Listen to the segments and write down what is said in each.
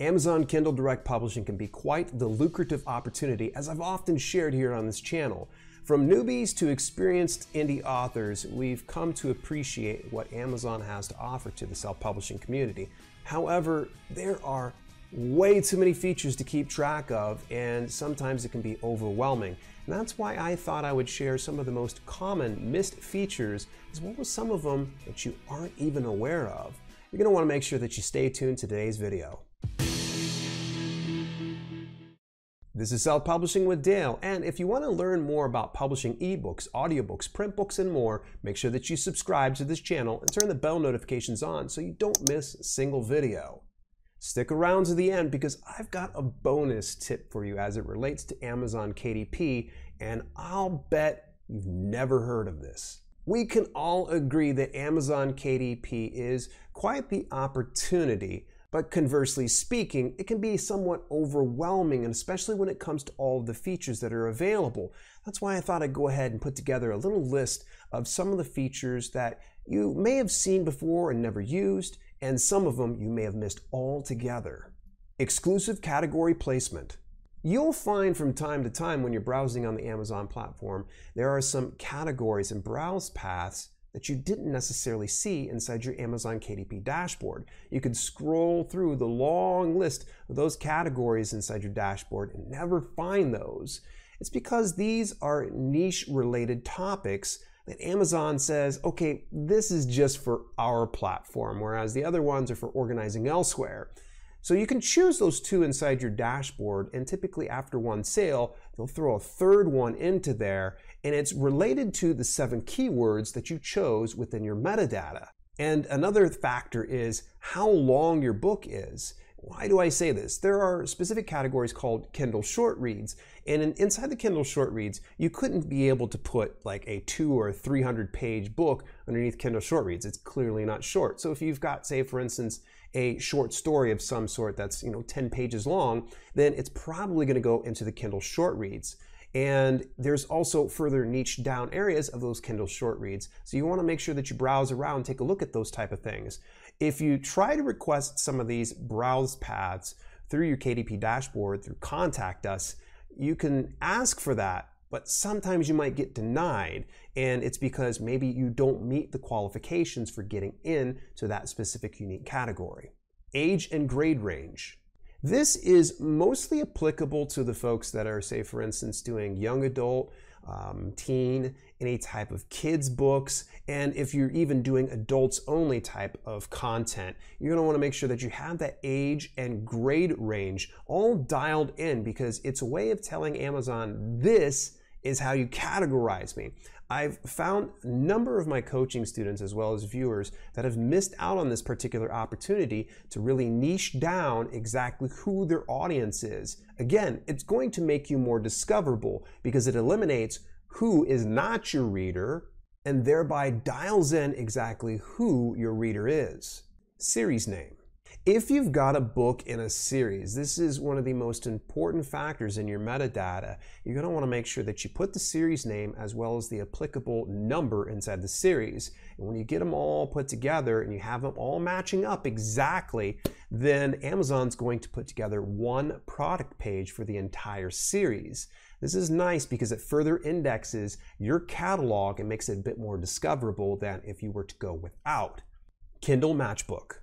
Amazon Kindle Direct Publishing can be quite the lucrative opportunity, as I've often shared here on this channel. From newbies to experienced indie authors, we've come to appreciate what Amazon has to offer to the self-publishing community. However, there are way too many features to keep track of, and sometimes it can be overwhelming. And that's why I thought I would share some of the most common missed features, as well as some of them that you aren't even aware of. You're going to want to make sure that you stay tuned to today's video. This is Self-Publishing with Dale, and if you want to learn more about publishing ebooks, audiobooks, print books, and more, make sure that you subscribe to this channel and turn the bell notifications on so you don't miss a single video. Stick around to the end because I've got a bonus tip for you as it relates to Amazon KDP, and I'll bet you've never heard of this. We can all agree that Amazon KDP is quite the opportunity, but conversely speaking, it can be somewhat overwhelming, and especially when it comes to all of the features that are available. That's why I thought I'd go ahead and put together a little list of some of the features that you may have seen before and never used, and some of them you may have missed altogether. Exclusive category placement. You'll find from time to time when you're browsing on the Amazon platform, there are some categories and browse paths that you didn't necessarily see inside your Amazon KDP dashboard. You could scroll through the long list of those categories inside your dashboard and never find those. It's because these are niche related topics that Amazon says, okay, this is just for our platform, whereas the other ones are for organizing elsewhere. So you can choose those two inside your dashboard, and typically after one sale, they'll throw a third one into there, and it's related to the 7 keywords that you chose within your metadata. And another factor is how long your book is. Why do I say this? There are specific categories called Kindle Short Reads, and inside the Kindle Short Reads, you couldn't be able to put like a 200 or 300 page book underneath Kindle Short Reads. It's clearly not short. So if you've got, say for instance, a short story of some sort that's 10 pages long, then it's probably going to go into the Kindle Short Reads. And there's also further niche down areas of those Kindle Short Reads. So you want to make sure that you browse around and take a look at those type of things. If you try to request some of these browse paths through your KDP dashboard, through Contact Us, you can ask for that, but sometimes you might get denied. And it's because maybe you don't meet the qualifications for getting into that specific unique category. Age and grade range. This is mostly applicable to the folks that are, say, for instance, doing young adult, teen, any type of kids books, and if you're even doing adults only type of content, you're going to want to make sure that you have that age and grade range all dialed in, because it's a way of telling Amazon, this is how you categorize me. I've found a number of my coaching students as well as viewers that have missed out on this particular opportunity to really niche down exactly who their audience is. Again, it's going to make you more discoverable because it eliminates who is not your reader and thereby dials in exactly who your reader is. Series name. If you've got a book in a series, this is one of the most important factors in your metadata. You're going to want to make sure that you put the series name as well as the applicable number inside the series. And when you get them all put together and you have them all matching up exactly, then Amazon's going to put together one product page for the entire series. This is nice because it further indexes your catalog and makes it a bit more discoverable than if you were to go without. Kindle Matchbook.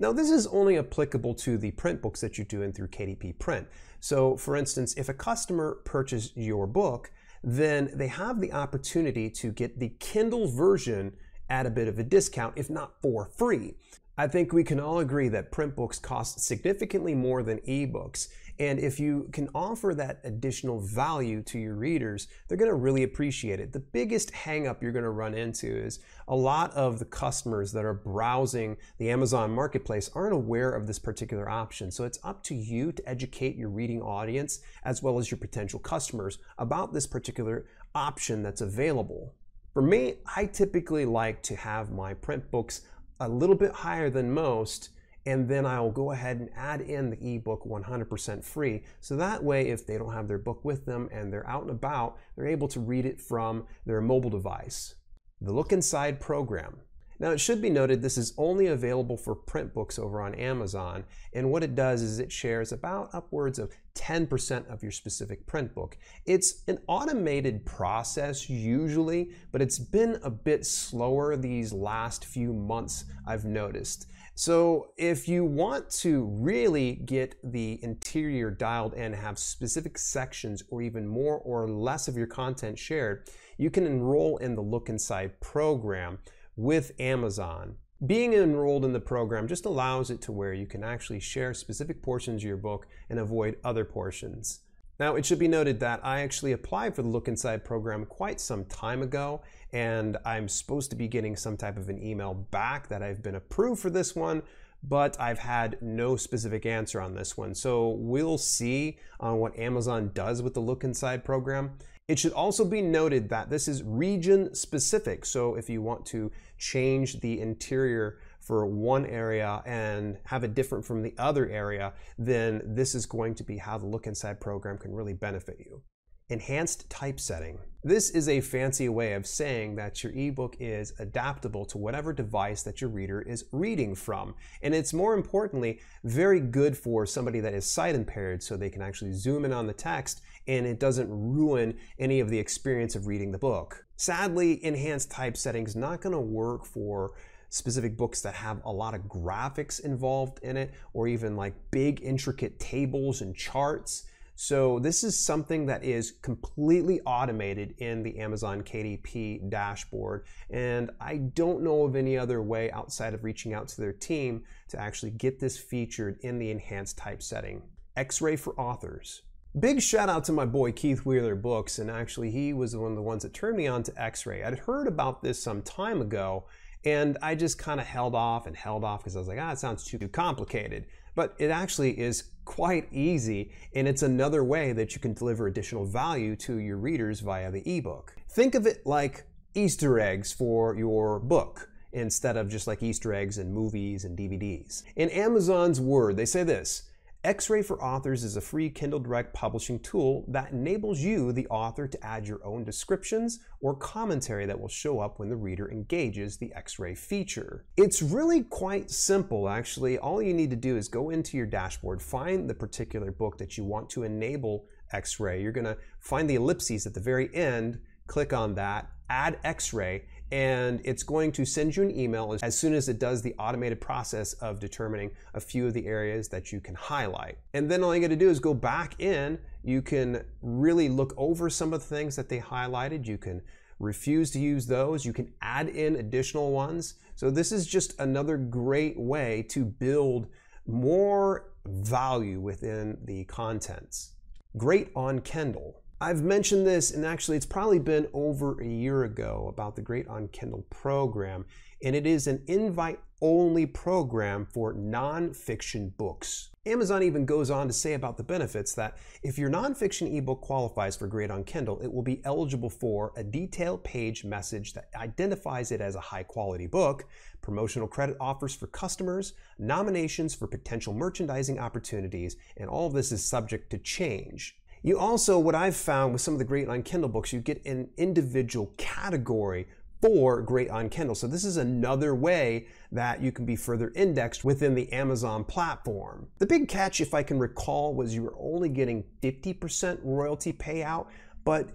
Now, this is only applicable to the print books that you're doing through KDP Print. So, for instance, if a customer purchased your book, then they have the opportunity to get the Kindle version at a bit of a discount, if not for free. I think we can all agree that print books cost significantly more than ebooks, and if you can offer that additional value to your readers, they're going to really appreciate it. The biggest hang-up you're going to run into is a lot of the customers that are browsing the Amazon marketplace aren't aware of this particular option, so it's up to you to educate your reading audience as well as your potential customers about this particular option that's available. For me, I typically like to have my print books a little bit higher than most, and then I'll go ahead and add in the ebook 100% free. So that way, if they don't have their book with them and they're out and about, they're able to read it from their mobile device. The Look Inside program. Now, it should be noted this is only available for print books over on Amazon, and what it does is it shares about upwards of 10% of your specific print book. It's an automated process usually, but it's been a bit slower these last few months, I've noticed. So if you want to really get the interior dialed in, have specific sections or even more or less of your content shared, you can enroll in the Look Inside program with Amazon. Being enrolled in the program just allows it to where you can actually share specific portions of your book and avoid other portions. Now, it should be noted that I actually applied for the Look Inside program quite some time ago, and I'm supposed to be getting some type of an email back that I've been approved for this one, but I've had no specific answer on this one. So we'll see what Amazon does with the Look Inside program. It should also be noted that this is region specific. So if you want to change the interior for one area and have it different from the other area, then this is going to be how the Look Inside program can really benefit you. Enhanced typesetting. This is a fancy way of saying that your ebook is adaptable to whatever device that your reader is reading from. And it's more importantly, very good for somebody that is sight impaired so they can actually zoom in on the text and it doesn't ruin any of the experience of reading the book. Sadly, enhanced typesetting is not going to work for specific books that have a lot of graphics involved in it or even like big intricate tables and charts. So this is something that is completely automated in the Amazon KDP dashboard, and I don't know of any other way outside of reaching out to their team to actually get this featured in the enhanced typesetting. Xray for authors. Big shout out to my boy Keith Wheeler Books, and actually he was one of the ones that turned me on to Xray. I'd heard about this some time ago, and I just kind of held off because I was like, it sounds too complicated. But it actually is quite easy, and it's another way that you can deliver additional value to your readers via the ebook. Think of it like Easter eggs for your book instead of just like Easter eggs in movies and DVDs. In Amazon's word, they say this: Xray for Authors is a free Kindle Direct publishing tool that enables you, the author, to add your own descriptions or commentary that will show up when the reader engages the Xray feature. It's really quite simple, actually. All you need to do is go into your dashboard, find the particular book that you want to enable Xray. You're going to find the ellipses at the very end, click on that, add Xray, and it's going to send you an email as soon as it does the automated process of determining a few of the areas that you can highlight. And then all you got to do is go back in. You can really look over some of the things that they highlighted. You can refuse to use those. You can add in additional ones. So this is just another great way to build more value within the contents. Great on Kindle. I've mentioned this, and actually it's probably been over a year ago, about the Great on Kindle program, and it is an invite-only program for nonfiction books. Amazon even goes on to say about the benefits that if your nonfiction ebook qualifies for Great on Kindle, it will be eligible for a detailed page message that identifies it as a high-quality book, promotional credit offers for customers, nominations for potential merchandising opportunities, and all of this is subject to change. You also, what I've found with some of the Great on Kindle books, you get an individual category for Great on Kindle. So this is another way that you can be further indexed within the Amazon platform. The big catch, if I can recall, was you were only getting 50% royalty payout, but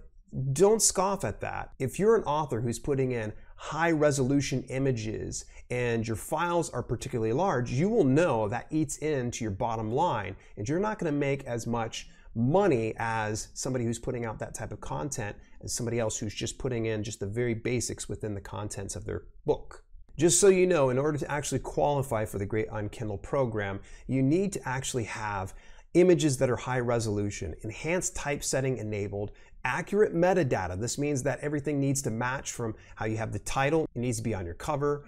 don't scoff at that. If you're an author who's putting in high resolution images and your files are particularly large, you will know that eats into your bottom line, and you're not going to make as much money as somebody who's putting out that type of content as somebody else who's just putting in just the very basics within the contents of their book. Just so you know, in order to actually qualify for the Great on Kindle program, you need to actually have images that are high resolution, enhanced typesetting enabled, accurate metadata. This means that everything needs to match from how you have the title, it needs to be on your cover,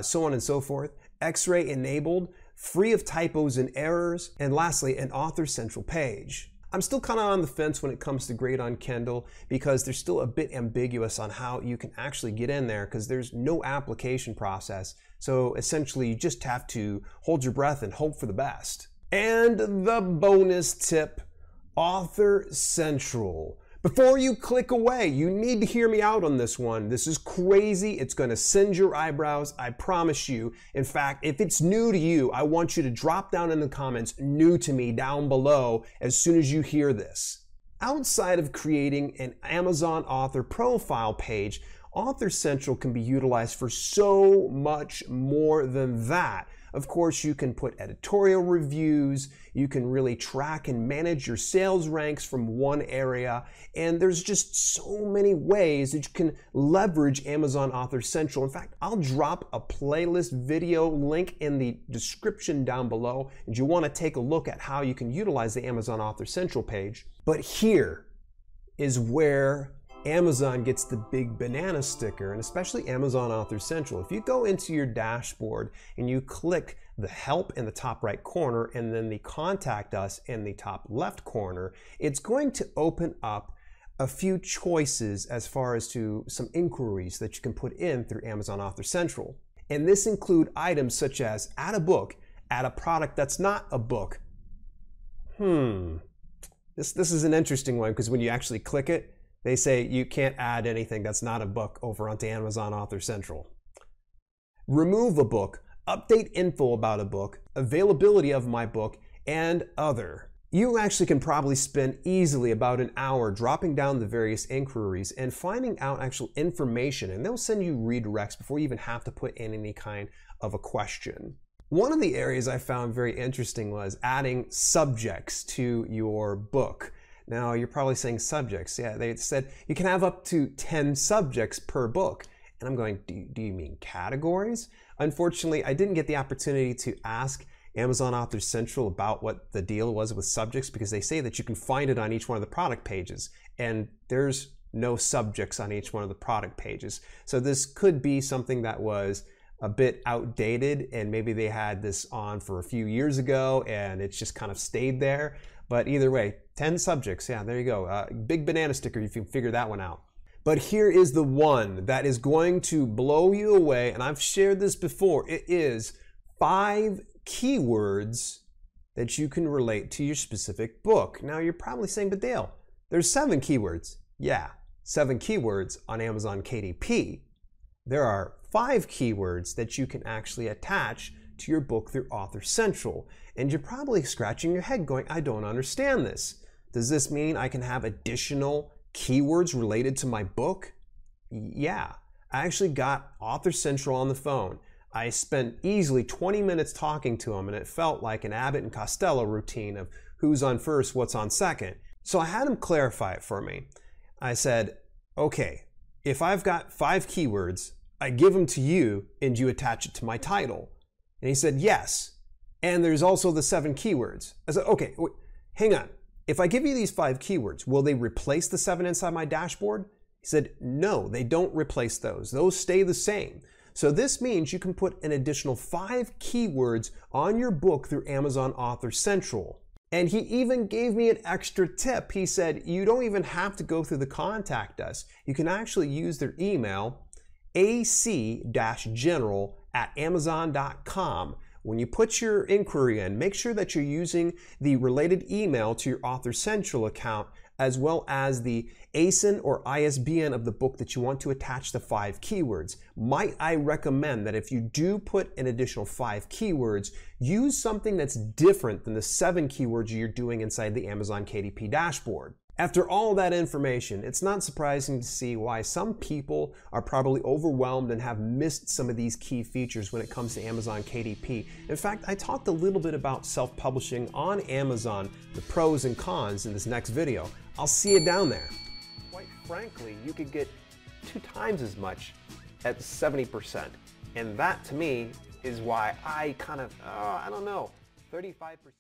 so on and so forth. Xray enabled, free of typos and errors, and lastly, an author central page. I'm still kind of on the fence when it comes to Great on Kindle because they're still a bit ambiguous on how you can actually get in there because there's no application process. So essentially you just have to hold your breath and hope for the best. And the bonus tip, Author Central. Before you click away, you need to hear me out on this one. This is crazy. It's going to send your eyebrows, I promise you. In fact, if it's new to you, I want you to drop down in the comments, new to me, down below as soon as you hear this. Outside of creating an Amazon author profile page, Author Central can be utilized for so much more than that. Of course, you can put editorial reviews, you can really track and manage your sales ranks from one area, and there's just so many ways that you can leverage Amazon Author Central. In fact, I'll drop a playlist video link in the description down below, and you want to take a look at how you can utilize the Amazon Author Central page. But here is where Amazon gets the big banana sticker, and especially Amazon Author Central. If you go into your dashboard and you click the help in the top right corner and then the contact us in the top left corner, it's going to open up a few choices as far as to some inquiries that you can put in through Amazon Author Central. And this include items such as add a book, add a product that's not a book. This is an interesting one because when you actually click it, they say you can't add anything that's not a book over onto Amazon Author Central. Remove a book, update info about a book, availability of my book, and other. You actually can probably spend easily about an hour dropping down the various inquiries and finding out actual information, and they'll send you redirects before you even have to put in any kind of a question. One of the areas I found very interesting was adding subjects to your book. Now, you're probably saying subjects. Yeah, they said you can have up to 10 subjects per book. And I'm going, do you mean categories? Unfortunately, I didn't get the opportunity to ask Amazon Author Central about what the deal was with subjects because they say that you can find it on each one of the product pages. And there's no subjects on each one of the product pages. So this could be something that was a bit outdated and maybe they had this on for a few years ago and it's just kind of stayed there. But either way, 10 subjects, yeah, there you go. Big banana sticker if you can figure that one out. But here is the one that is going to blow you away, and I've shared this before. It is 5 keywords that you can relate to your specific book. Now you're probably saying, but Dale, there's 7 keywords. Yeah, 7 keywords on Amazon KDP. There are 5 keywords that you can actually attach to your book through Author Central. And you're probably scratching your head going, I don't understand this. Does this mean I can have additional keywords related to my book? Yeah, I actually got Author Central on the phone. I spent easily 20 minutes talking to him and it felt like an Abbott and Costello routine of who's on first, what's on second. So I had him clarify it for me. I said, okay, if I've got 5 keywords, I give them to you and you attach it to my title. And he said, yes. And there's also the 7 keywords. I said, okay, wait, hang on. If I give you these 5 keywords, will they replace the 7 inside my dashboard? He said, no, they don't replace those. Those stay the same. So this means you can put an additional 5 keywords on your book through Amazon Author Central. And he even gave me an extra tip. He said, you don't even have to go through the contact us. You can actually use their email, ac-general@amazon.com. When you put your inquiry in, make sure that you're using the related email to your Author Central account as well as the ASIN or ISBN of the book that you want to attach the 5 keywords. Might I recommend that if you do put an additional 5 keywords, use something that's different than the 7 keywords you're doing inside the Amazon KDP dashboard. After all that information, it's not surprising to see why some people are probably overwhelmed and have missed some of these key features when it comes to Amazon KDP. In fact, I talked a little bit about self-publishing on Amazon, the pros and cons in this next video. I'll see you down there. Quite frankly, you could get 2 times as much at 70%. And that to me is why I kind of, I don't know, 35%.